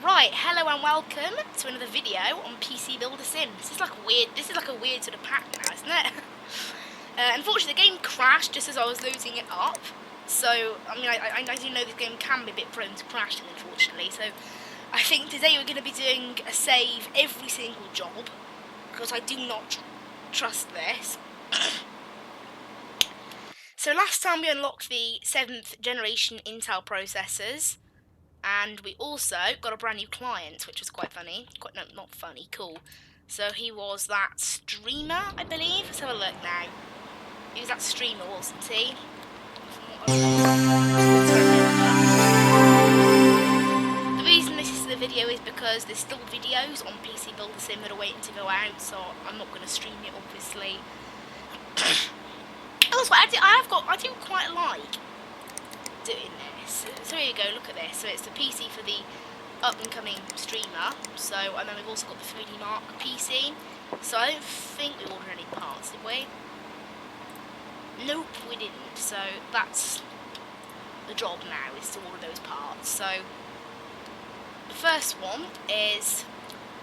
Right, hello and welcome to another video on PC Builder Sim. This is like a weird sort of pack now, isn't it? Unfortunately, the game crashed just as I was loading it up. So, I mean, I do know this game can be a bit prone to crashing, unfortunately. So, I think today we're going to be doing a save every single job, because I do not trust this. So, last time we unlocked the 7th generation Intel processors. And we also got a brand new client, which was quite funny. No, not funny, cool. So he was that streamer, I believe. Let's have a look now. He was that streamer, wasn't he? The reason this is the video is because there's still videos on PC Builder Sim that are waiting to go out, so I'm not going to stream it, obviously. Also, I do quite like doing this. So here you go, look at this. So it's the PC for the up and coming streamer. So, and then we've also got the 3D Mark PC. So I don't think we ordered any parts, did we? Nope, we didn't. So that's the job now, is to order those parts. So the first one is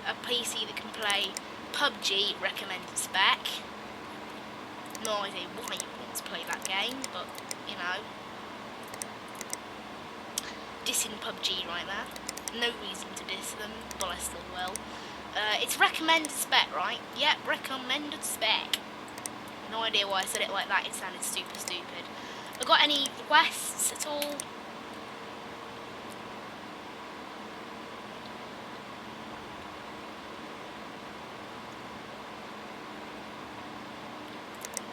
a PC that can play PUBG recommended spec. No idea why you want to play that game, but you know. Dissing PUBG right there. No reason to diss them, but I still will. It's recommended spec, right? Yep, recommended spec. No idea why I said it like that, it sounded super stupid. Have got any requests at all?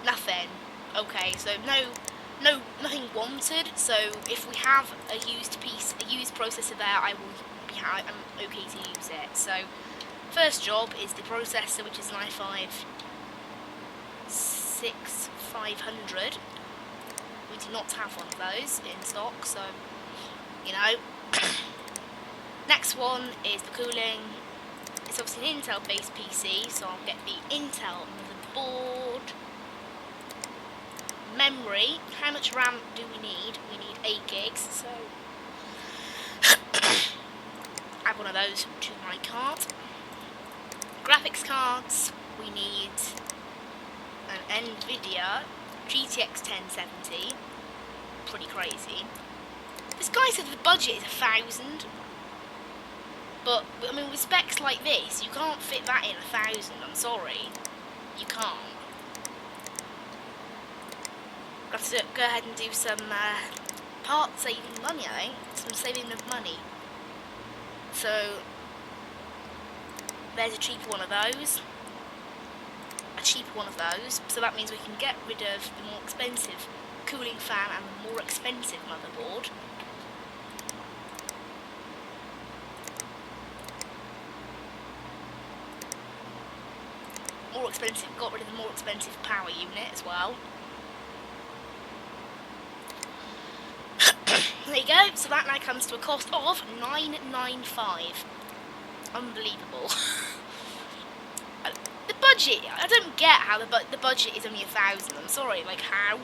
Nothing. Okay, so nothing wanted. So if we have a used processor there, I'm okay to use it. So first job is the processor, which is an i5-6500. We do not have one of those in stock, so you know. Next one is the cooling. It's obviously an Intel-based PC, so I'll get the Intel motherboard. Memory, how much RAM do we need? We need 8 gigs, so add one of those to my card. Graphics cards, we need an NVIDIA GTX 1070, pretty crazy. This guy said the budget is 1,000, but I mean with specs like this, you can't fit that in 1,000, I'm sorry, you can't. Got to go ahead and do some part saving money, I think. Some saving of money. So, there's a cheaper one of those. A cheaper one of those. So that means we can get rid of the more expensive cooling fan and the more expensive motherboard. More expensive, got rid of the more expensive power unit as well. There you go, so that now comes to a cost of $995. Unbelievable. The budget, I don't get how the budget is only 1,000, I'm sorry, like how?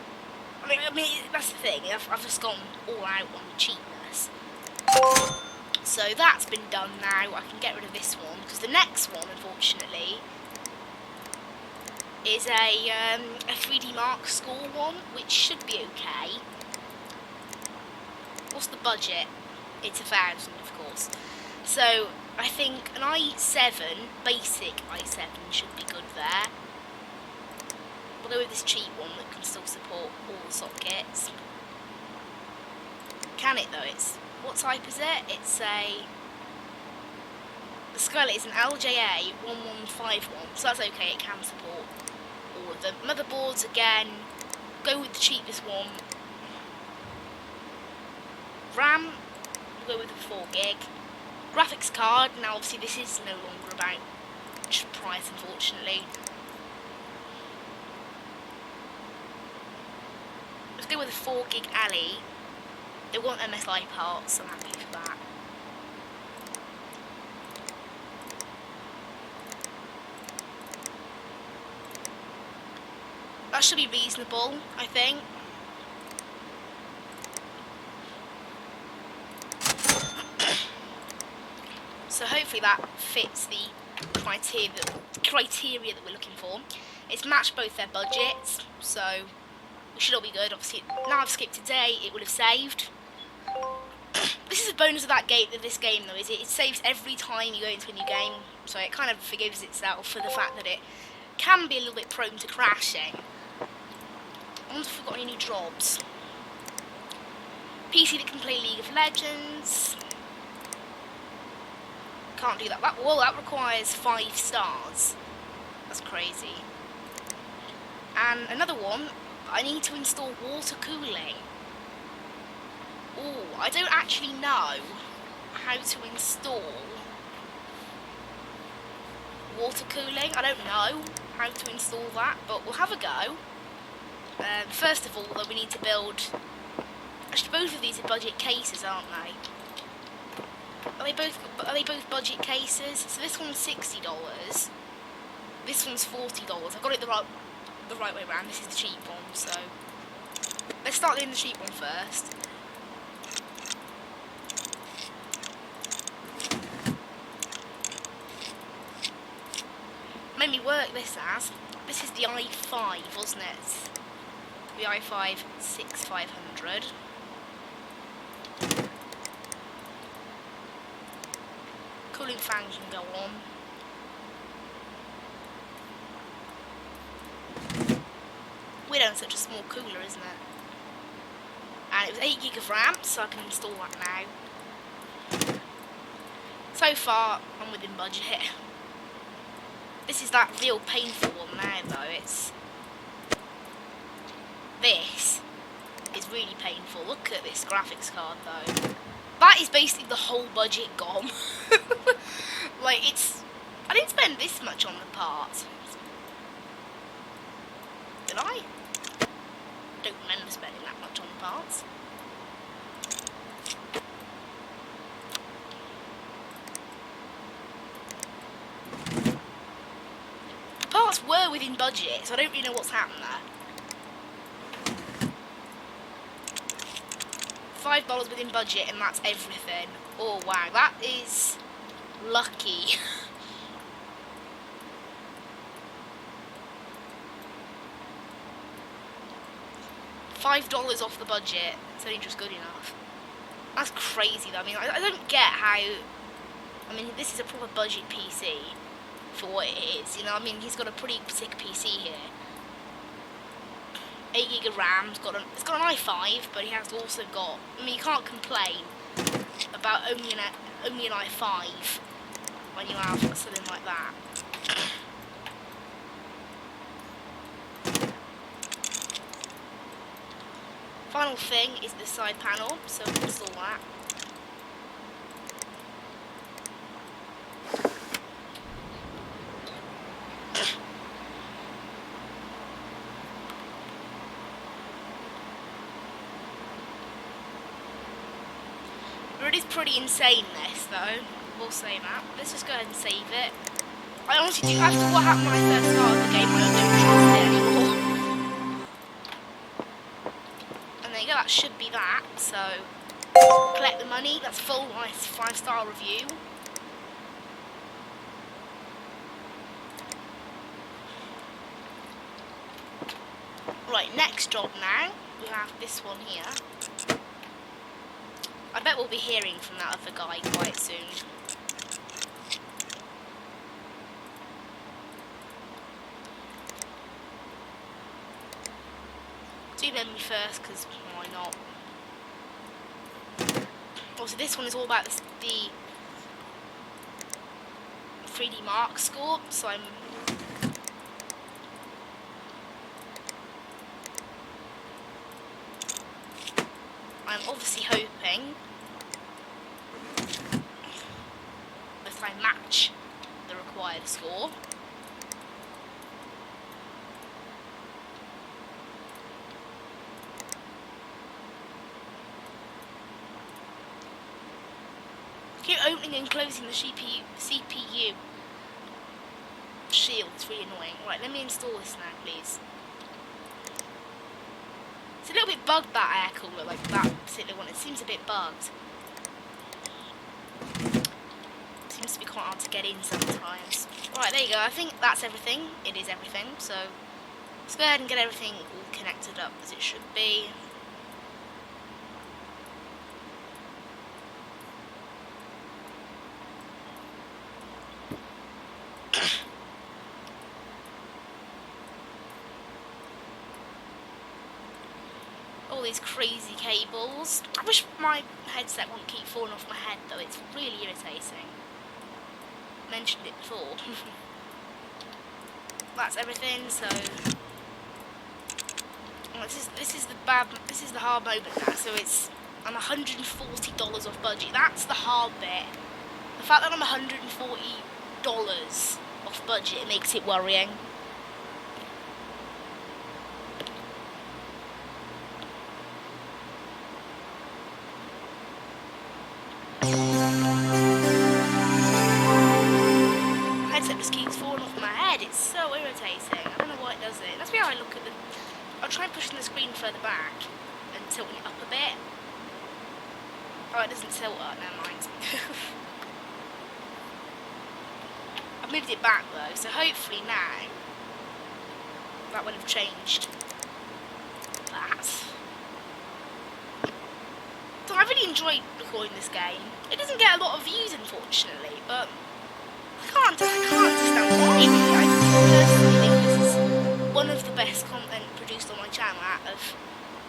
I mean that's the thing, I've just gone all out on the cheapness. So that's been done now, I can get rid of this one, because the next one, unfortunately, is a 3D Mark score one, which should be okay. What's the budget? It's 1,000, of course. So I think an i7, basic i7, should be good there. We'll go with this cheap one that can still support all the sockets. Can it though? What type is it? It's the Scarlet is an LJA 1151, so that's okay. It can support all of them. Motherboards again. Go with the cheapest one. RAM, we'll go with a 4 gig. Graphics card, now obviously this is no longer about price, unfortunately. Let's go with a 4 gig Ali. They want MSI parts, so I'm happy for that. That should be reasonable, I think. So hopefully that fits the criteria that we're looking for. It's matched both their budgets, so we should all be good. Obviously, now I've skipped a day, it will have saved. This is a bonus of this game though, is it saves every time you go into a new game, so it kind of forgives itself for the fact that it can be a little bit prone to crashing. I wonder if we've got any new jobs. PC that can play League of Legends. Can't do that. Whoa, that requires 5 stars. That's crazy. And another one, I need to install water cooling. Oh, I don't actually know how to install water cooling. I don't know how to install that, but we'll have a go. First of all, though, we need to build. Actually, both of these are budget cases, aren't they? Are they both budget cases? So this one's $60. This one's $40. I've got it the right way around. This is the cheap one, so let's start doing the cheap one first. Made me work this as. This is the i5, wasn't it? The i5 6500. Cooling fan can go on. We're on such a small cooler, isn't it? And it was 8 gig of RAM, so I can install that now. So far, I'm within budget. This is that real painful one now, though. This is really painful. Look at this graphics card, though. That is basically the whole budget gone. Like, I didn't spend this much on the parts. Did I? Don't remember spending that much on the parts. The parts were within budget, so I don't really know what's happened there. $5 within budget, and that's everything. Oh wow, that is lucky. $5 off the budget. It's only just good enough. That's crazy though. I mean, I don't get how. I mean, this is a proper budget PC for what it is. You know, I mean, he's got a pretty sick PC here. 8 gig of RAM. It's got an i5, but he has also got. I mean, you can't complain about only an i5 when you have something like that. Final thing is the side panel, so we'll install that. It is pretty insane, this though. We'll say that. Let's just go ahead and save it. I honestly do have to. What happened when I first started the game? I don't trust it anymore. And there you go. That should be that. So collect the money. That's full. Nice 5-star review. Right, next job now. We have this one here. I bet we'll be hearing from that other guy quite soon. Do memory first, because why not? Also, this one is all about the 3D Mark score, so I'm obviously hoping that I match the required score. Keep opening and closing the CPU shield, it's really annoying. Right, let me install this now, please. It's a little bit bugged, that air cooler, like that particular one. It seems a bit bugged. Seems to be quite hard to get in sometimes. Right, there you go. I think that's everything. It is everything. So let's go ahead and get everything all connected up as it should be. All these crazy cables. I wish my headset wouldn't keep falling off my head though, it's really irritating. Mentioned it before. That's everything, so this is the hard moment now, so I'm $140 off budget. That's the hard bit. The fact that I'm $140 off budget, it makes it worrying. It's so irritating. I don't know why it does it. That's why I look at I'll try pushing the screen further back and tilting it up a bit. Oh, it doesn't tilt up. Never mind. I've moved it back though, so hopefully now that would have changed that. So I really enjoyed recording this game. It doesn't get a lot of views, unfortunately, but I can't understand why. I personally think this is one of the best content produced on my channel out of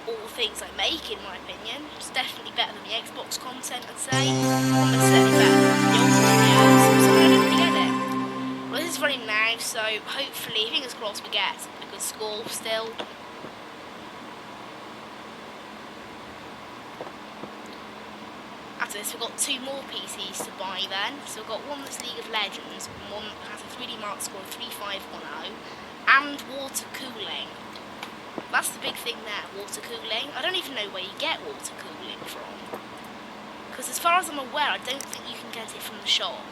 all the things I make, in my opinion. It's definitely better than the Xbox content, I'd say. Almost certainly better than the old videos, so I don't really get it. Well, this is running now, so hopefully, fingers crossed, we get a good score still. After this, we've got 2 more PCs to buy then. So we've got one that's League of Legends, one that has a 3D Mark score of 3510, and water cooling. That's the big thing there, water cooling. I don't even know where you get water cooling from. Because as far as I'm aware, I don't think you can get it from the shop.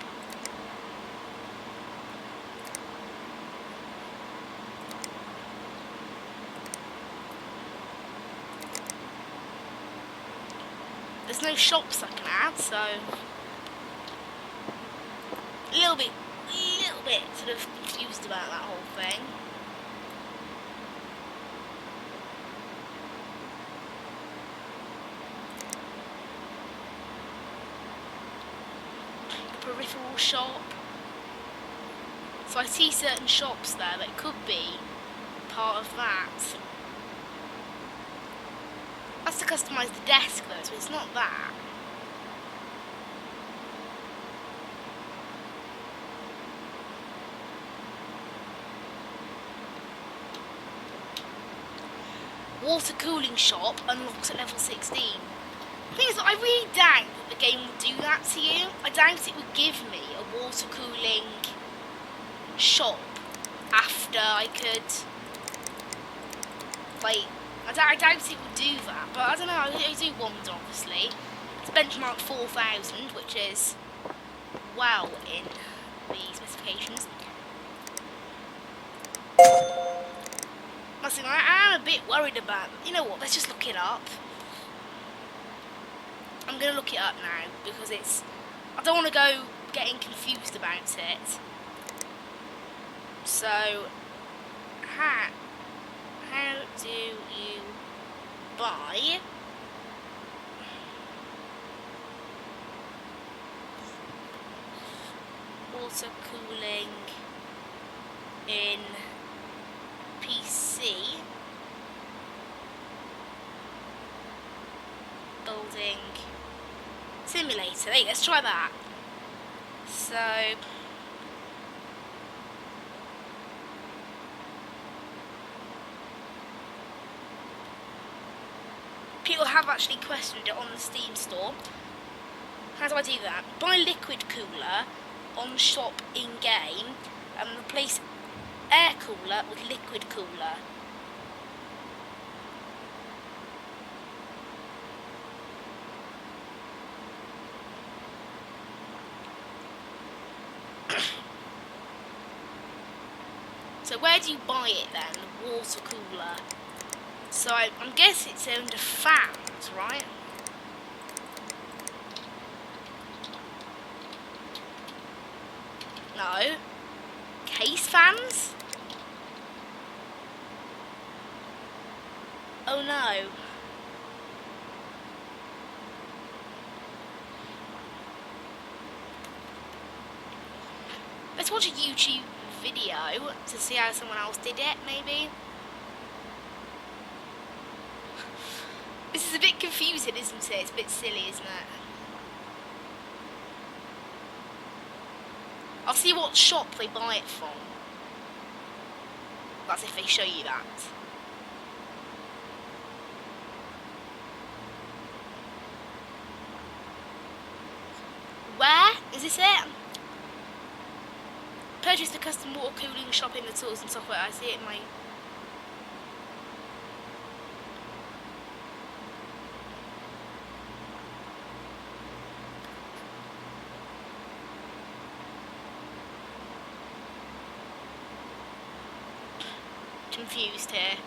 There's no shops I can add, so a little bit sort of confused about that whole thing. Peripheral shop. So I see certain shops there that could be part of that. That's to customise the desk though, so it's not that. Water cooling shop unlocks at level 16. The thing is, I really doubt that the game would do that to you. I doubt it would give me a water cooling shop after I could, like, I doubt it would do that, but I don't know, I do wonder, obviously. It's benchmark 4000, which is well in the specifications. Listen, I am a bit worried about, you know what, let's just look it up. I'm going to look it up now, because I don't want to go getting confused about it. So, how do you buy water cooling in PC building simulator? Hey, let's try that. So people have actually questioned it on the Steam store. How do I do that? Buy liquid cooler on shop in-game and replace air cooler with liquid cooler. So where do you buy it then? The water cooler. So I'm guessing it's under fans, right? No. Case fans? Oh no. Let's watch a YouTube video to see how someone else did it, maybe. This is a bit confusing, isn't it? It's a bit silly, isn't it? I'll see what shop they buy it from. That's if they show you that. Where? Is this it? Purchase the custom water cooling shop in the tools and software. I see it in my... Confused here.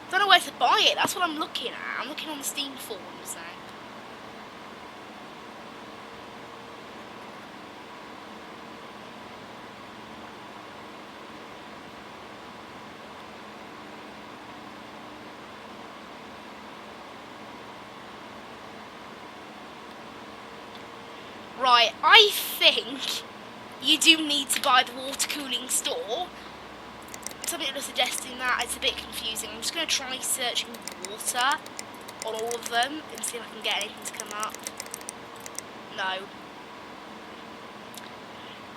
I don't know where to buy it, that's what I'm looking at. I'm looking on the Steam forums now. Right, I think you do need to buy the water cooling store. Some people are suggesting that. It's a bit confusing. I'm just going to try searching water on all of them and see if I can get anything to come up. No.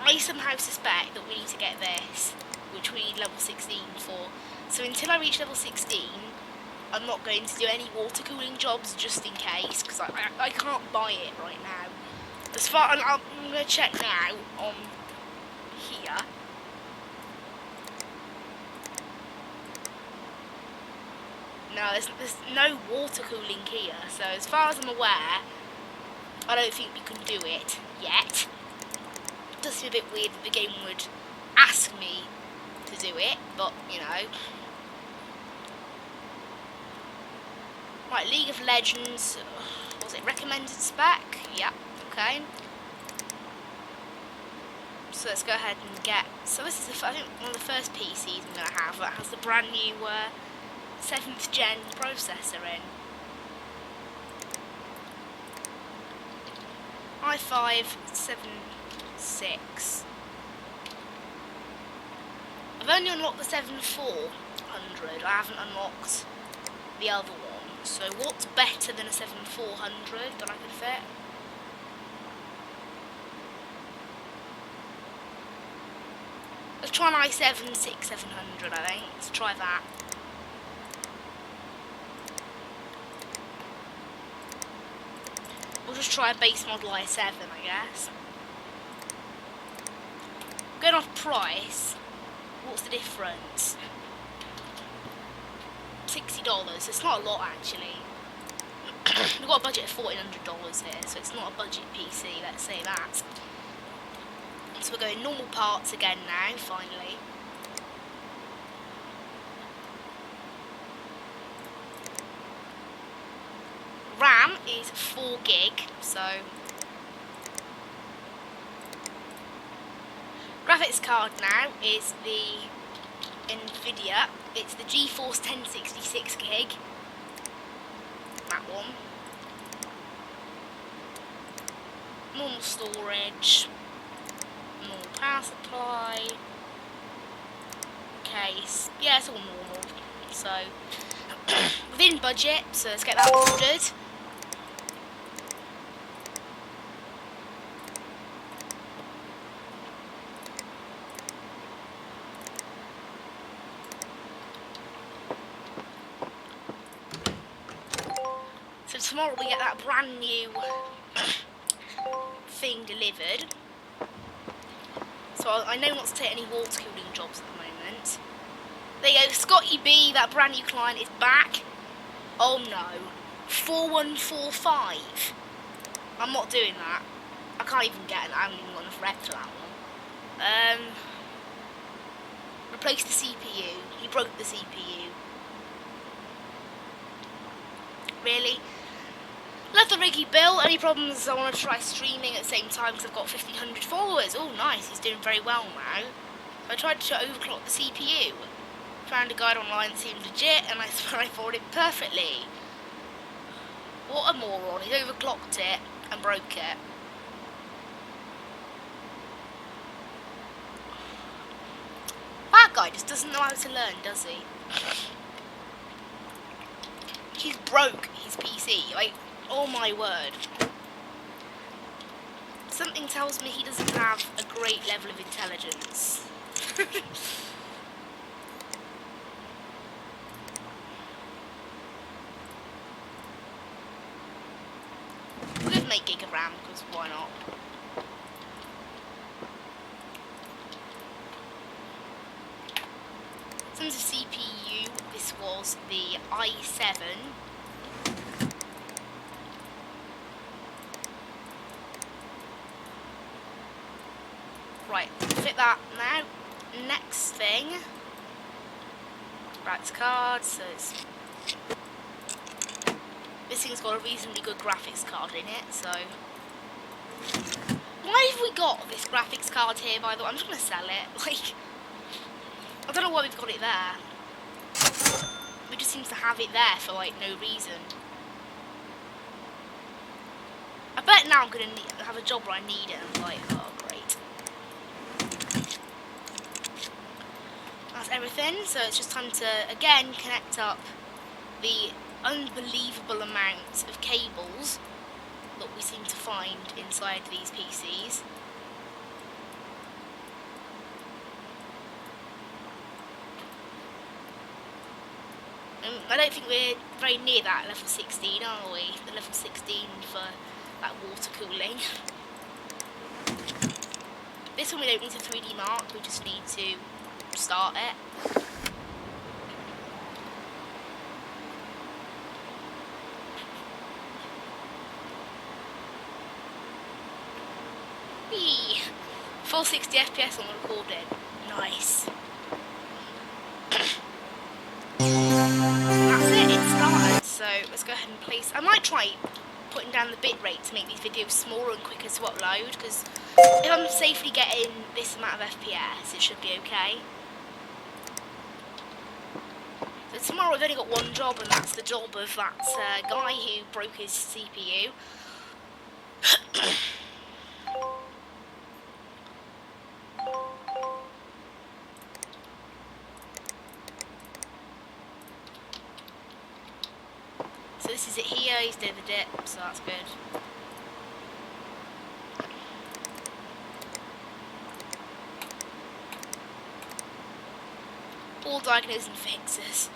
I somehow suspect that we need to get this, which we need level 16 for. So until I reach level 16, I'm not going to do any water cooling jobs just in case, because I can't buy it right now. As far as I'm going to check now on here. No, there's no water cooling here, so as far as I'm aware, I don't think we can do it yet. It does seem a bit weird that the game would ask me to do it, but, you know. Right, League of Legends, was it recommended spec? Yeah, okay. So let's go ahead and get, so this is I think one of the first PCs I'm going to have that has the brand new 7th gen processor in. i5-76. I've only unlocked the 7400, I haven't unlocked the other one. So what's better than a 7400 that I could fit? Let's try an i7-6700, I think. Let's try that. We'll just try a base model i7, I guess. Going off price, what's the difference? $60, it's not a lot actually. We've got a budget of $1,400 here, so it's not a budget PC, let's say that. So we're going normal parts again now, finally. RAM is 4 gig, so graphics card now is the Nvidia. It's the GeForce 1066 gig. That one. Normal storage. Normal power supply. Case. Yeah, it's all normal. So within budget, so let's get that ordered. So tomorrow we get that brand new thing delivered. So I know not to take any water cooling jobs at the moment. There you go, Scotty B, that brand new client is back. Oh no, 4145. I'm not doing that. I can't even get it. I haven't even got enough rep for that one. Replace the CPU. He broke the CPU. really. Love the rig he built. Any problems, I want to try streaming at the same time because I've got 1,500 followers. Oh, nice. He's doing very well now. I tried to overclock the CPU. Found a guide online that seemed legit, and I swear I followed it perfectly. What a moron. He's overclocked it and broke it. That guy just doesn't know how to learn, does he? He's broke his PC. Like, oh my word. Something tells me he doesn't have a great level of intelligence. We're going to make gig of RAM, because why not? In terms of CPU, this was the i7. Right, fit that now. Next thing, graphics card. So this thing's got a reasonably good graphics card in it. So why have we got this graphics card here? By the way, I'm just gonna sell it. Like, I don't know why we've got it there. We just seems to have it there for like no reason. I bet now I'm gonna have a job where I need it. And I'm like, oh great. That's everything. So it's just time to again connect up the unbelievable amount of cables that we seem to find inside these PCs. I don't think we're very near that level 16, are we? The level 16 for that water cooling. This one we don't need to 3D mark, we just need to start it. Whee! Full 60 FPS on the recording. Nice. That's it, it started. So let's go ahead and place. I might try putting down the bitrate to make these videos smaller and quicker to upload, because if I'm safely getting this amount of FPS, it should be okay. So tomorrow I've only got one job, and that's the job of that guy who broke his CPU. So this is it here, he's delivered it, so that's good. All diagnosing fixes.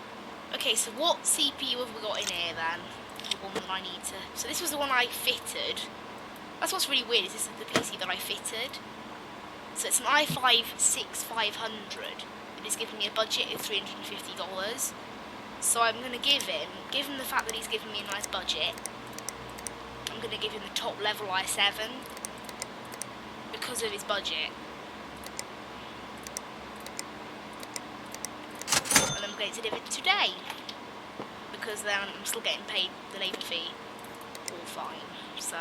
Okay, so what CPU have we got in here then? The one that I need to... So this was the one I fitted. That's what's really weird, is this is the PC that I fitted. So it's an i5-6500. It is giving me a budget of $350. So I'm going to give him, given the fact that he's given me a nice budget, I'm going to give him the top level i7 because of his budget. And I'm going to deliver it today because then I'm still getting paid the labour fee. All fine. So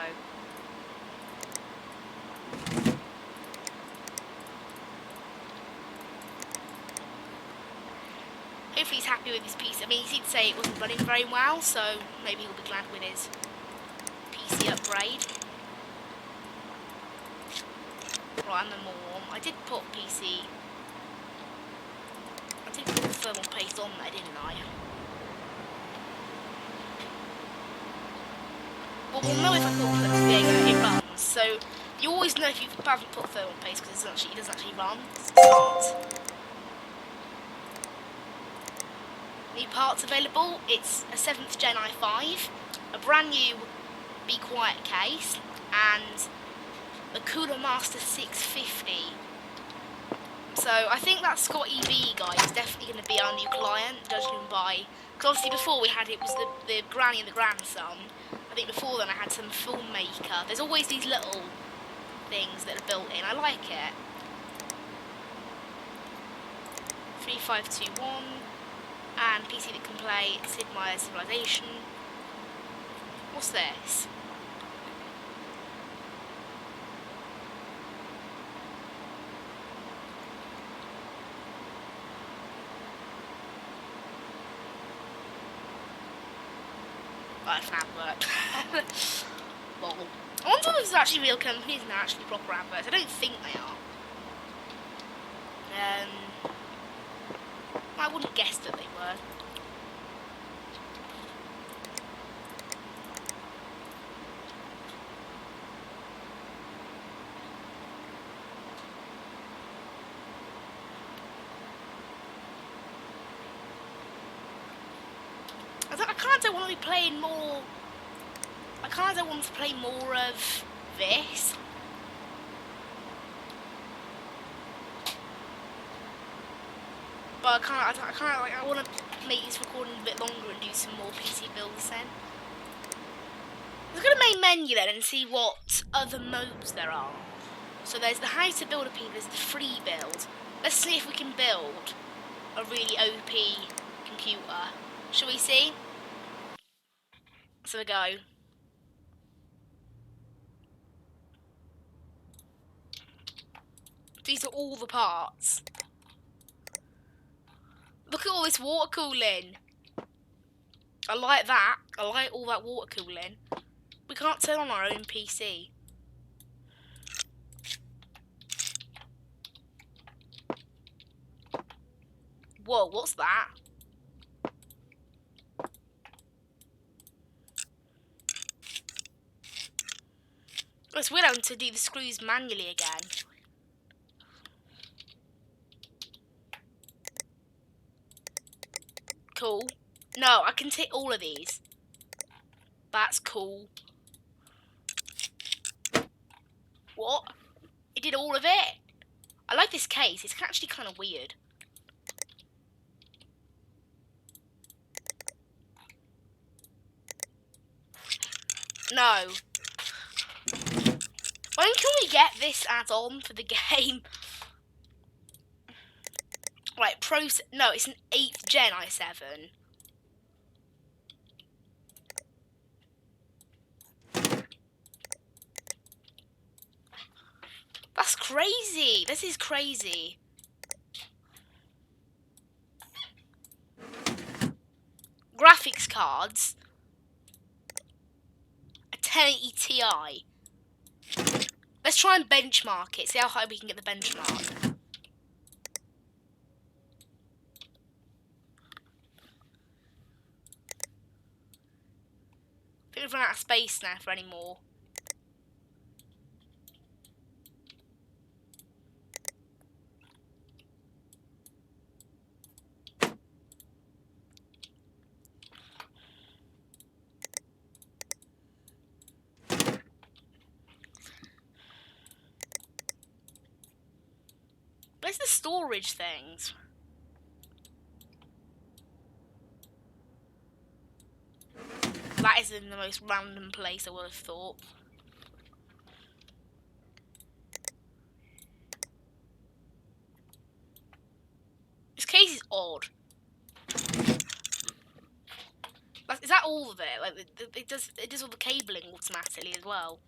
hopefully he's happy with his piece. I mean, he did say it wasn't running very well, so maybe he'll be glad with his PC upgrade. Right, and then more warm. I did put PC... I did put thermal paste on there, didn't I? Well, we'll know if I put thermal paste, it runs. So, you always know if you haven't put thermal paste, because it doesn't actually run. It's smart. New parts available. It's a 7th Gen i5, a brand new Be Quiet case, and the Cooler Master 650. So I think that Scott EV guy is definitely going to be our new client, judging by... Because obviously before we had, it was the granny and the grandson. I think before then I had some filmmaker. There's always these little things that are built in. I like it. 3521. And PC that can play Sid Meier's Civilization. What's this? Oh, it's an advert. Lol. I wonder if this is actually real companies and they're actually proper adverts. I don't think they are. I wouldn't guess that they were. I kind of want to be playing more. I kind of want to play more of this. But I want to make this recording a bit longer and do some more PC builds then. Let's go to main menu then and see what other modes there are. So there's the how to build a PC, there's the free build. Let's see if we can build a really OP computer. Shall we see? So we go. These are all the parts. Look at all this water cooling. I like that. I like all that water cooling. We can't turn on our own PC. Whoa, what's that? It's weird having to do the screws manually again. Cool. No, I can take all of these. That's cool. What? It did all of it? I like this case. It's actually kind of weird. No. When can we get this add-on for the game? Right, no, it's an 8th gen i7. That's crazy. This is crazy. Graphics cards. A 1080 Ti. Let's try and benchmark it. See how high we can get the benchmark. I think we've run out of space now for any more. Where's the storage things? That is in the most random place I would have thought. This case is odd. Is that all of it? Like it does all the cabling automatically as well.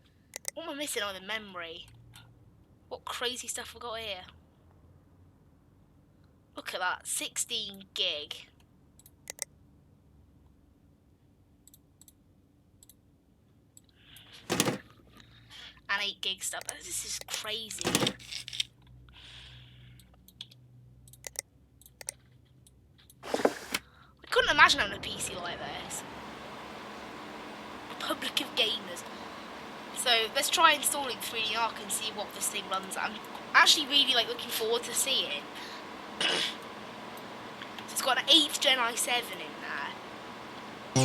What am I missing on the memory? What crazy stuff we got here? Look at that, 16 gig. And 8 gig stuff. This is crazy. I couldn't imagine having a PC like this. Republic of Gamers. So let's try installing 3D Arc and see what this thing runs at. I'm actually really looking forward to seeing. So it's got an 8th gen i7 in there. So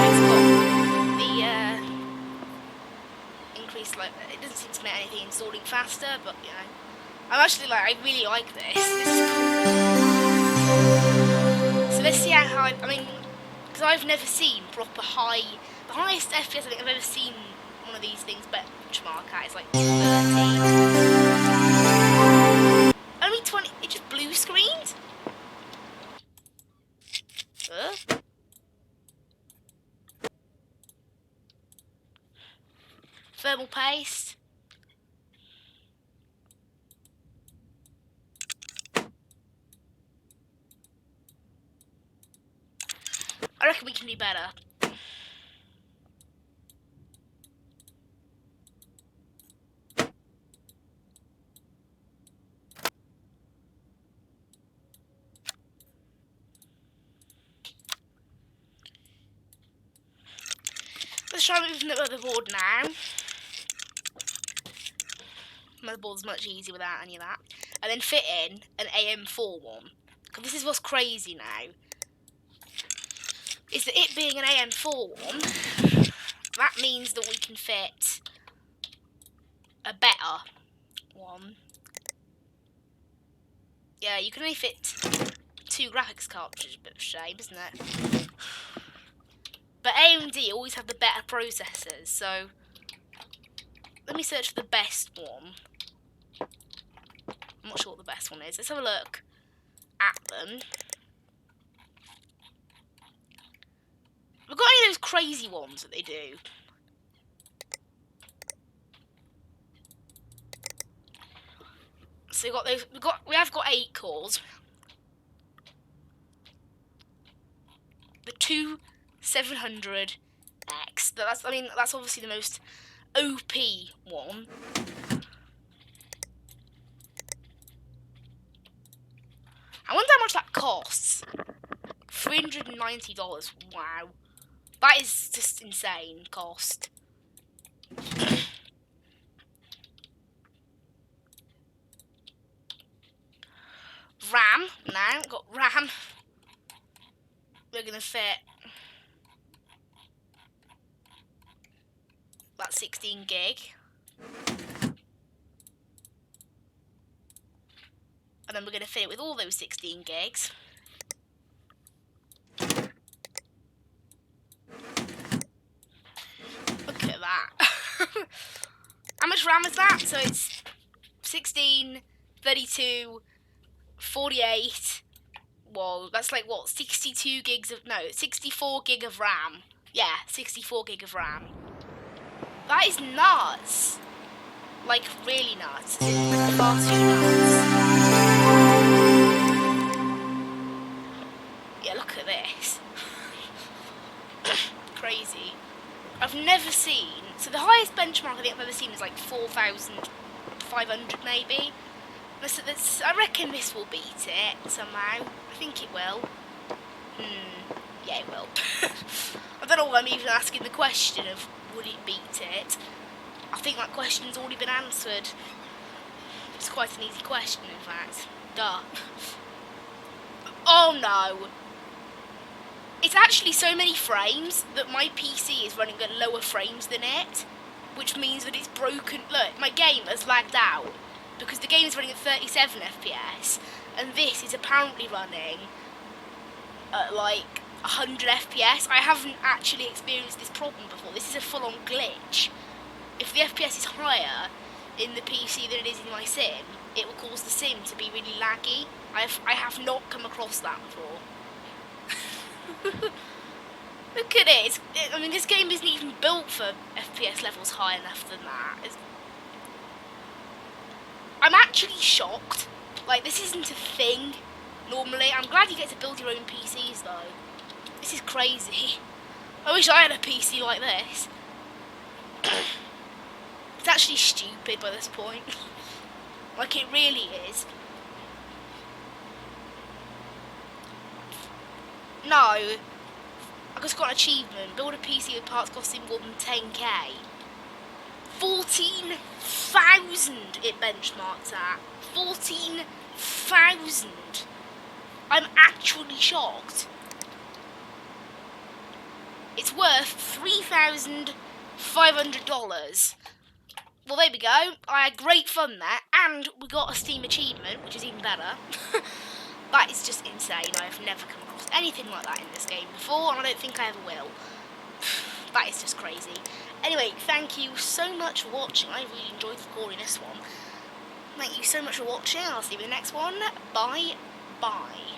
it's got the increased, it doesn't seem to make anything installing faster, but you know, I'm actually I really like this. This is cool. So let's see how high, because I've never seen proper the highest FPS I think I've ever seen one of these things benchmark at is like 30. Only 20, it just blue screened? Thermal paste. I reckon we can do better. Let's try moving the motherboard now. Motherboard's much easier without any of that. And then fit in an AM4 one. Because this is what's crazy now. Is that it being an AM4 one, that means that we can fit a better one. Yeah, you can only fit 2 graphics cartridges, a bit of a shame, isn't it? But AMD always have the better processors, so let me search for the best one. I'm not sure what the best one is. Let's have a look at them. We've got any of those crazy ones that they do. So we have got 8 cores. The 2700X. That's obviously the most OP one. I wonder how much that costs. $390. Wow. That is just insane cost. RAM. Now, got RAM. We're going to fit about 16 gig. And then we're going to fit it with all those 16 gigs. Look at that. How much RAM is that? So it's 16, 32, 48. Whoa, that's like what? 62 gigs of... No, 64 gig of RAM. Yeah, 64 gig of RAM. That is nuts. Like, really nuts. It's far too nuts. Yeah, look at this. Crazy. I've never seen... So the highest benchmark I think I've ever seen is like 4,500 maybe. I reckon this will beat it somehow. I think it will. Yeah, it will. I don't know why I'm even asking the question of would it beat it. I think that question's already been answered. It's quite an easy question, in fact. Duh. Oh no! It's actually so many frames that my PC is running at lower frames than it, which means that it's broken. Look, my game has lagged out because the game is running at 37 FPS, and this is apparently running at like 100 FPS. I haven't actually experienced this problem before. This is a full-on glitch. If the FPS is higher in the PC than it is in my sim, it will cause the sim to be really laggy. I have not come across that before. Look at it. I mean, this game isn't even built for FPS levels high enough than that. I'm actually shocked. Like, this isn't a thing normally. I'm glad you get to build your own PCs, though. This is crazy. I wish I had a PC like this. It's actually stupid by this point. Like, it really is. No. I just got an achievement. Build a PC with parts costing more than 10k. 14,000 it benchmarks at. 14,000. I'm actually shocked. It's worth $3,500. Well, there we go. I had great fun there, and we got a Steam achievement, which is even better. That is just insane. I have never come across anything like that in this game before, and I don't think I ever will. That is just crazy. Anyway, thank you so much for watching. I really enjoyed recording this one. Thank you so much for watching. I'll see you in the next one. Bye. Bye.